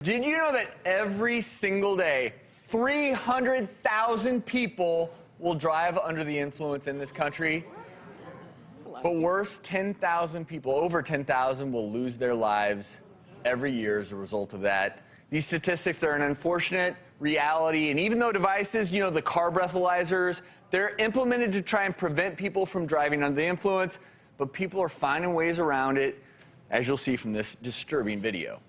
Did you know that every single day, 300,000 people will drive under the influence in this country? But worse, 10,000 people, over 10,000, will lose their lives every year as a result of that. These statistics are an unfortunate reality, and even though devices, you know, the car breathalyzers, they're implemented to try and prevent people from driving under the influence, but people are finding ways around it, as you'll see from this disturbing video.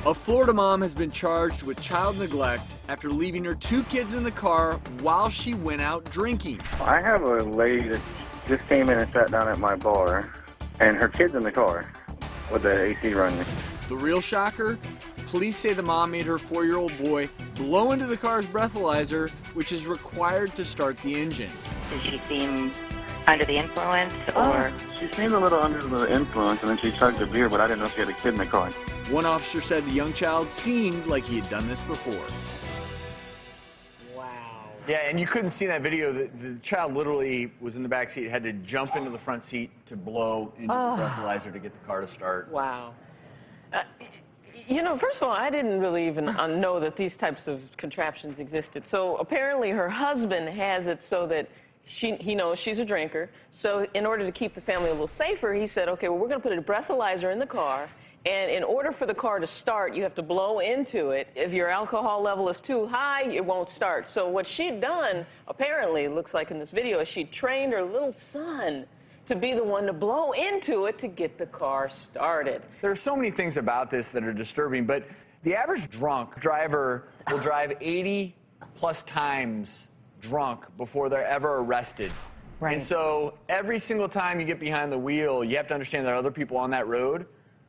A Florida mom has been charged with child neglect after leaving her 2 kids in the car while she went out drinking. I have a lady that just came in and sat down at my bar, and her kid's in the car with the AC running. The real shocker? Police say the mom made her 4-year-old boy blow into the car's breathalyzer, which is required to start the engine. Did she seem under the influence, or? She seemed a little under the influence, and then she chugged a beer, but I didn't know she had a kid in the car. One officer said the young child seemed like he had done this before. Wow. Yeah, and you couldn't see in that video. The child literally was in the back seat, had to jump into the front seat to blow into the breathalyzer to get the car to start. Wow. You know, first of all, I didn't really even know that these types of contraptions existed. So apparently her husband has it so that he knows she's a drinker. So in order to keep the family a little safer, he said, okay, well, we're going to put a breathalyzer in the car. And in order for the car to start, you have to blow into it. If your alcohol level is too high, it won't start. So what she'd done, apparently, looks like in this video, is she trained her little son to be the one to blow into it to get the car started. There are so many things about this that are disturbing, but the average drunk driver will drive 80-plus times drunk before they're ever arrested. Right. And so every single time you get behind the wheel, you have to understand there are other people on that road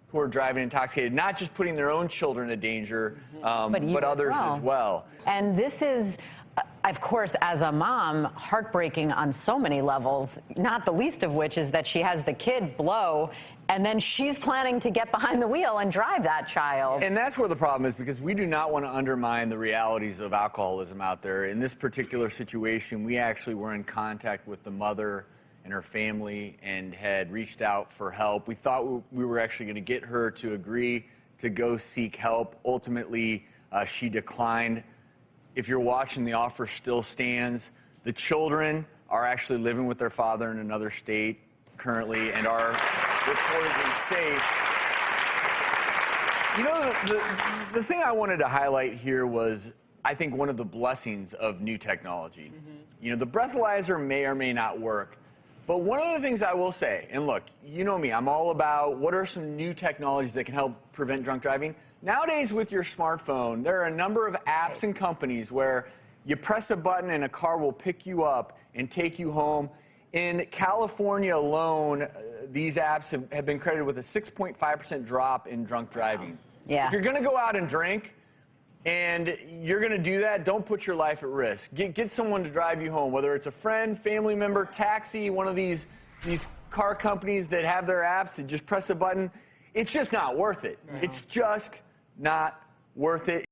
who are driving intoxicated, not just putting their own children in danger, but others as well. And this is, of course, as a mom, heartbreaking on so many levels, not the least of which is that she has the kid blow, and then she's planning to get behind the wheel and drive that child. And that's where the problem is, because we do not want to undermine the realities of alcoholism out there. In this particular situation, we actually were in contact with the mother and her family and had reached out for help. We thought we were actually going to get her to agree to go seek help. Ultimately, she declined. If you're watching, the offer still stands. The children are actually living with their father in another state currently and are reportedly safe. You know, the thing I wanted to highlight here was, I think, one of the blessings of new technology. You know, the breathalyzer may or may not work, but one of the things I will say, and look, you know me, I'm all about what are some new technologies that can help prevent drunk driving. Nowadays, with your smartphone, there are a number of apps and companies where you press a button and a car will pick you up and take you home. In California alone, these apps have been credited with a 6.5% drop in drunk driving. Yeah. If you're going to go out and drink, and you're going to do that, don't put your life at risk. Get someone to drive you home, whether it's a friend, family member, taxi, one of these car companies that have their apps and just press a button. It's just not worth it. It's just not worth it.